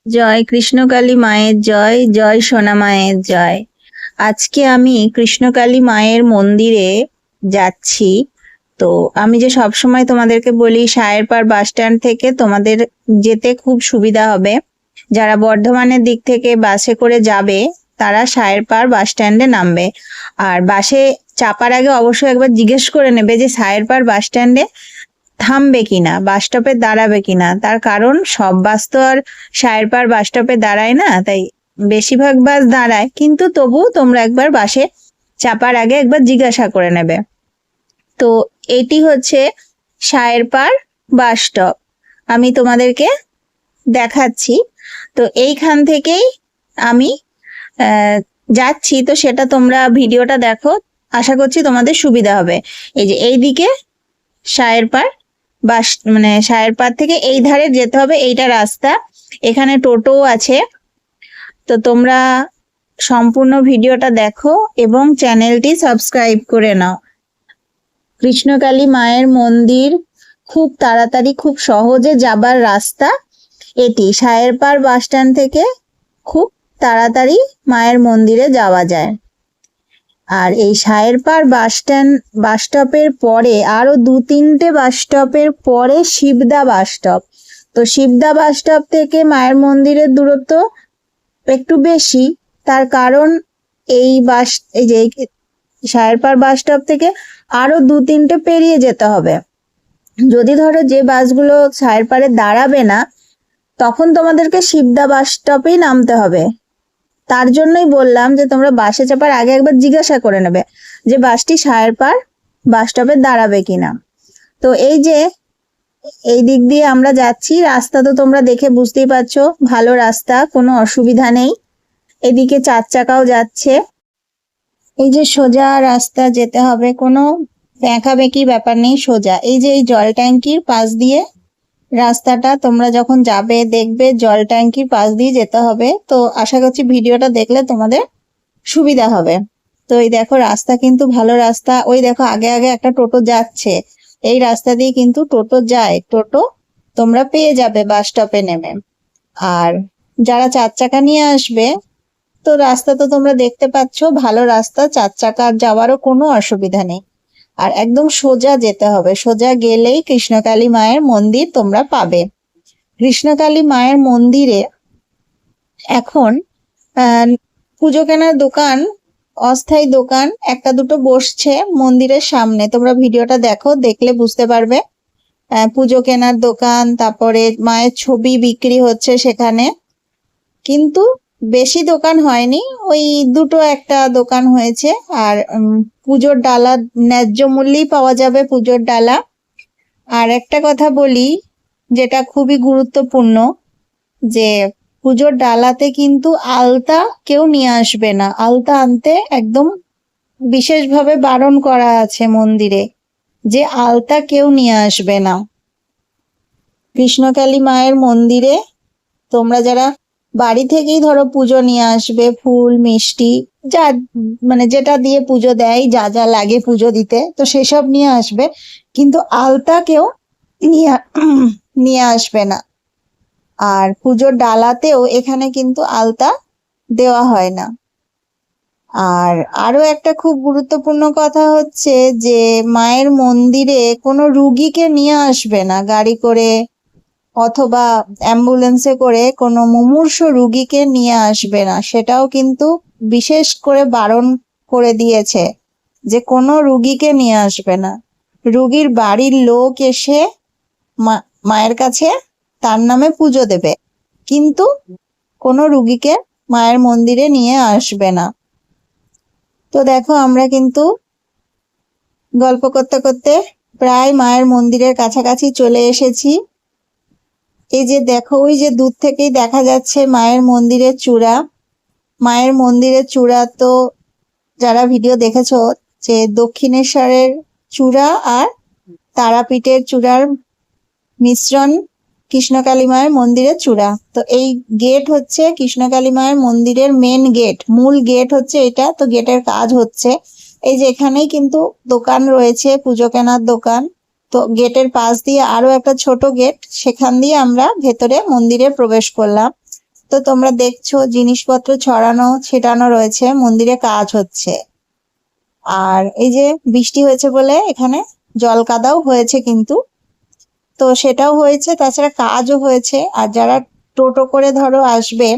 জয় কৃষ্ণকালী মায়ের জয়, জয় সোনা মায়ের জয়। আজকে আমি কৃষ্ণকালী মায়ের মন্দিরে যাচ্ছি। তো আমি যে সবসময় তোমাদেরকে বলি সায়েরপাড় বাস স্ট্যান্ড থেকে তোমাদের যেতে খুব সুবিধা হবে। যারা বর্ধমানের দিক থেকে বাসে করে যাবে তারা সায়েরপাড় বাস স্ট্যান্ডে নামবে। আর বাসে চাপার আগে অবশ্যই একবার জিজ্ঞেস করে নেবে যে সায়েরপাড় বাস স্ট্যান্ডে থামবে কিনা, বাস স্টপে দাঁড়াবে কিনা। তার কারণ সব বাস তো আর সায়েরপাড় বাস স্টপে দাঁড়ায় না, তাই বেশিরভাগ বাস দাঁড়ায়, কিন্তু তবু তোমরা একবার বাসে চাপার আগে একবার জিজ্ঞাসা করে নেবে। তো এটি হচ্ছে সায়েরপাড় বাস স্টপ, আমি তোমাদেরকে দেখাচ্ছি। তো এইখান থেকেই আমি যাচ্ছি, তো সেটা তোমরা ভিডিওটা দেখো, আশা করছি তোমাদের সুবিধা হবে। এই যে এইদিকে সায়েরপাড় বাস, মানে সায়েরপাড় থেকে এই ধারে যেতে হবে, এইটা রাস্তা। এখানে টোটো আছে। তো তোমরা সম্পূর্ণ ভিডিওটা দেখো এবং চ্যানেলটি সাবস্ক্রাইব করে নাও। কৃষ্ণকালী মায়ের মন্দির খুব তাড়াতাড়ি, খুব সহজে যাবার রাস্তা এটি। সায়েরপাড় বাস স্ট্যান্ড থেকে খুব তাড়াতাড়ি মায়ের মন্দিরে যাওয়া যায়। আর এই সায়েরপাড় বাস স্টপের পরে আরো 2-3টে বাস স্টপের পরে শিবদা বাস স্টপ। তো শিবদা বাস স্টপ থেকে মায়ের মন্দিরের দূরত্ব একটু বেশি, তার কারণ এই যে সায়েরপাড় বাস স্টপ থেকে আরো 2-3টে পেরিয়ে যেতে হবে। যদি ধরো যে বাসগুলো সায়েরপাড়ে দাঁড়াবে না, তখন তোমাদেরকে শিবদা বাস স্টপেই নামতে হবে। তার জন্যই বললাম যে তোমরা বাসে চাপার আগে একবার জিজ্ঞাসা করে নেবে যে বাসটি সায়েরপাড় বাস স্টপে দাঁড়াবে কিনা। তো এই যে এই দিক দিয়ে আমরা যাচ্ছি, রাস্তা তো তোমরা দেখে বুঝতেই পারছো, ভালো রাস্তা, কোনো অসুবিধা নেই। এদিকে 4 চাকাও যাচ্ছে। এই যে সোজা রাস্তা যেতে হবে, কোনো বেঁকাবেঁকি ব্যাপার নেই, সোজা। এই যে এই জল ট্যাঙ্কির পাশ দিয়ে রাস্তাটা, তোমরা যখন যাবে দেখবে জল ট্যাঙ্কির পাশ দিয়ে যেতে হবে। তো আশা করছি ভিডিওটা দেখলে তোমাদের সুবিধা হবে। তো এই দেখো রাস্তা কিন্তু ভালো রাস্তা। ওই দেখো আগে আগে একটা টোটো যাচ্ছে, এই রাস্তা দিয়ে কিন্তু টোটো যায়। টোটো তোমরা পেয়ে যাবে বাস স্টপে নেমে। আর যারা 4 চাকা নিয়ে আসবে, তো রাস্তা তো তোমরা দেখতে পাচ্ছ, ভালো রাস্তা, 4 চাকার যাওয়ারও কোনো অসুবিধা নেই। আর একদম সোজা যেতে হবে, সোজা গেলেই কৃষ্ণকালী মায়ের মন্দির তোমরা পাবে। কৃষ্ণকালী মায়ের মন্দিরে এখন পুজো কেনার দোকান, অস্থায়ী দোকান 1-2টো বসছে মন্দিরের সামনে। তোমরা ভিডিওটা দেখো, দেখলে বুঝতে পারবে। পুজো কেনার দোকান, তারপরে মায়ের ছবি বিক্রি হচ্ছে সেখানে, কিন্তু বেশি দোকান হয়নি, ওই 2-1টা দোকান হয়েছে। আর পুজোর ডালা ন্যায্য মূল্যেই পাওয়া যাবে, পুজোর ডালা। আর একটা কথা বলি যেটা খুবই গুরুত্বপূর্ণ, যে পুজোর ডালাতে কিন্তু আলতা কেউ নিয়ে আসবে না। আলতা আনতে একদম বিশেষভাবে বারণ করা আছে মন্দিরে, যে আলতা কেউ নিয়ে আসবে না। কৃষ্ণকালী মায়ের মন্দিরে তোমরা যারা বাড়ি থেকেই ধরো পুজো নিয়ে আসবে, ফুল মিষ্টি যা মানে যেটা দিয়ে পুজো দেয়, যা যা লাগে পুজো দিতে, তো সেসব নিয়ে আসবে, কিন্তু আলতা কেউ নিয়ে আসবে না। আর পুজোর ডালাতেও এখানে কিন্তু আলতা দেওয়া হয় না। আর আরো একটা খুব গুরুত্বপূর্ণ কথা হচ্ছে যে মায়ের মন্দিরে কোনো রুগীকে নিয়ে আসবে না গাড়ি করে অথবা অ্যাম্বুলেন্সে করে, কোনো মুমূর্ষ রুগীকে নিয়ে আসবে না। সেটাও কিন্তু বিশেষ করে বারণ করে দিয়েছে যে কোনো রুগীকে নিয়ে আসবে না। রুগীর বাড়ির লোক এসে মায়ের কাছে তার নামে পুজো দেবে, কিন্তু কোনো রুগীকে মায়ের মন্দিরে নিয়ে আসবে না। তো দেখো আমরা কিন্তু গল্প করতে করতে প্রায় মায়ের মন্দিরের কাছাকাছি চলে এসেছি। এই যে দেখো, ওই যে দূর থেকেই দেখা যাচ্ছে মায়ের মন্দিরের চূড়া। মায়ের মন্দিরের চূড়া তো যারা ভিডিও দেখেছো, যে দক্ষিণেশ্বরের চূড়া আর তারাপীঠের চূড়ার মিশ্রণ কৃষ্ণকালী মায়ের মন্দিরের চূড়া। তো এই গেট হচ্ছে কৃষ্ণকালী মায়ের মন্দিরের মেন গেট, মূল গেট হচ্ছে এটা। তো গেটের কাজ হচ্ছে, এই যে এখানেই কিন্তু দোকান রয়েছে, পুজো কেনার দোকান। তো গেটের পাশ দিয়ে আরো একটা ছোট গেট, সেখান দিয়ে আমরা ভেতরে মন্দিরে প্রবেশ করলাম। তো তোমরা দেখছো জিনিসপত্র ছড়ানো ছিটানো রয়েছে, মন্দিরে কাজ হচ্ছে। আর এই যে বৃষ্টি হয়েছে বলে এখানে জল কাদাও হয়েছে, কিন্তু তো সেটাও হয়েছে, তাছাড়া কাজও হয়েছে। আর যারা টোটো করে ধরো আসবে,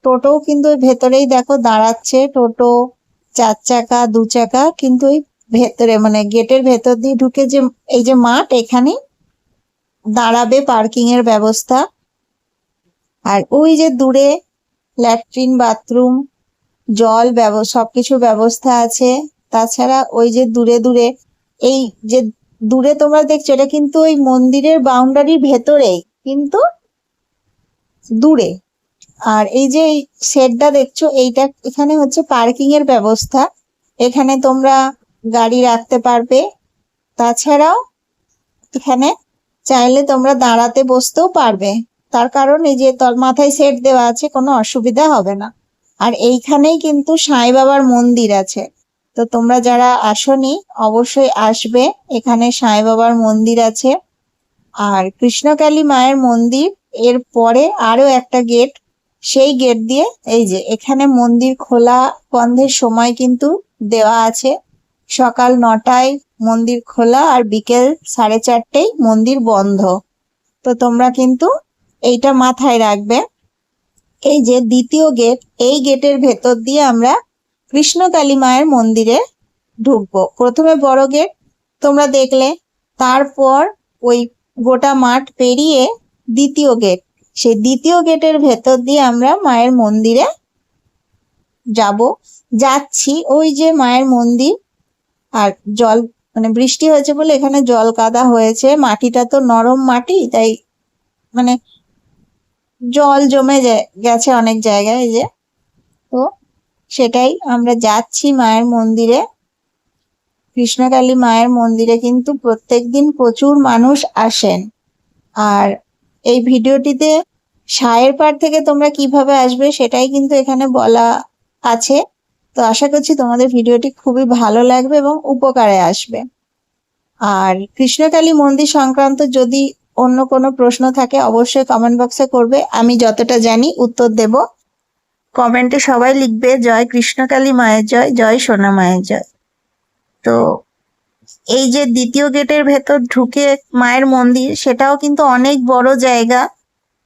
টোটোও কিন্তু ওই ভেতরেই দেখো দাঁড়াচ্ছে, টোটো 4 চাকা 2 চাকা কিন্তু ওই ভেতরে মানে গেটের ভেতর দিয়ে ঢুকে যে এই যে মাঠ, এখানে দাঁড়াবে, পার্কিং এর ব্যবস্থা। আর ওই যে দূরে ল্যাট্রিন বাথরুম জল সবকিছুর ব্যবস্থা আছে। তাছাড়া ওই যে দূরে দূরে এই যে দূরে তোমরা দেখছো, এটা কিন্তু ওই মন্দিরের বাউন্ডারির ভেতরেই, কিন্তু দূরে। আর এই যে শেডটা দেখছো, এইটা এখানে হচ্ছে পার্কিং এর ব্যবস্থা, এখানে তোমরা গাড়ি রাখতে পারবে। তাছাড়াও এখানে চাইলে তোমরা দাঁড়াতে বসতেও পারবে, তার কারণ এই যে মাথায় সেট দেওয়া আছে, কোনো অসুবিধা হবে না। আর এইখানেই কিন্তু সাই বাবার মন্দির আছে, তো তোমরা যারা আসোনি অবশ্যই আসবে, এখানে সাই বাবার মন্দির আছে। আর কৃষ্ণকালী মায়ের মন্দির এর পরে আরো একটা গেট, সেই গেট দিয়ে এই যে এখানে মন্দির খোলা বন্ধের সময় কিন্তু দেওয়া আছে। সকাল 9টায় মন্দির খোলা আর বিকেল 4:30টায় মন্দির বন্ধ। তো তোমরা কিন্তু এইটা মাথায় রাখবে। এই যে দ্বিতীয় গেট, এই গেটের ভেতর দিয়ে আমরা কৃষ্ণকালী মায়ের মন্দিরে ঢুকবো। প্রথমে বড় গেট তোমরা দেখলে, তারপর ওই গোটা মাঠ পেরিয়ে দ্বিতীয় গেট, সেই দ্বিতীয় গেটের ভেতর দিয়ে আমরা মায়ের মন্দিরে যাচ্ছি। ওই যে মায়ের মন্দির, আর জল মানে বৃষ্টি হয়েছে বলে এখানে জল কাদা হয়েছে, মাটিটা তো নরম মাটি, তাই মানে জল জমে গেছে অনেক জায়গায়। এই যে তো সেটাই আমরা যাচ্ছি মায়ের মন্দিরে। কৃষ্ণকালী মায়ের মন্দিরে কিন্তু প্রত্যেকদিন প্রচুর মানুষ আসেন। আর এই ভিডিওটিতে সায়ের পাড় থেকে তোমরা কিভাবে আসবে সেটাই কিন্তু এখানে বলা আছে। তো আশা করছি তোমাদের ভিডিওটি খুবই ভালো লাগবে এবং উপকারে আসবে। আর কৃষ্ণকালী মন্দির সংক্রান্ত যদি অন্য কোনো প্রশ্ন থাকে অবশ্যই কমেন্ট বক্সে করবে, আমি যতটা জানি উত্তর দেব। কমেন্টে সবাই লিখবে জয় কৃষ্ণকালী মায়ের জয়, জয় সোনা মায়ের জয়। তো এই যে দ্বিতীয় গেটের ভেতর ঢুকে মায়ের মন্দির, সেটাও কিন্তু অনেক বড় জায়গা।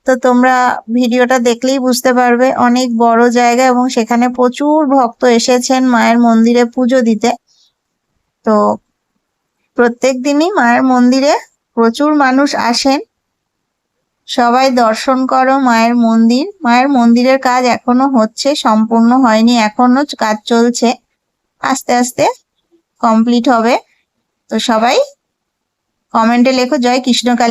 তো তোমরা ভিডিওটা দেখলেই বুঝতে পারবে, অনেক বড় জায়গা এবং সেখানে প্রচুর ভক্ত এসেছেন মায়ের মন্দিরে পুজো দিতে। তো প্রত্যেক দিনই মায়ের মন্দিরে প্রচুর মানুষ আসেন, সবাই দর্শন করো মায়ের মন্দির। মায়ের মন্দিরের কাজ এখনো হচ্ছে, সম্পূর্ণ হয়নি, এখনো কাজ চলছে, আস্তে আস্তে কমপ্লিট হবে। তো সবাই কমেন্টে লেখো জয় কৃষ্ণকালী।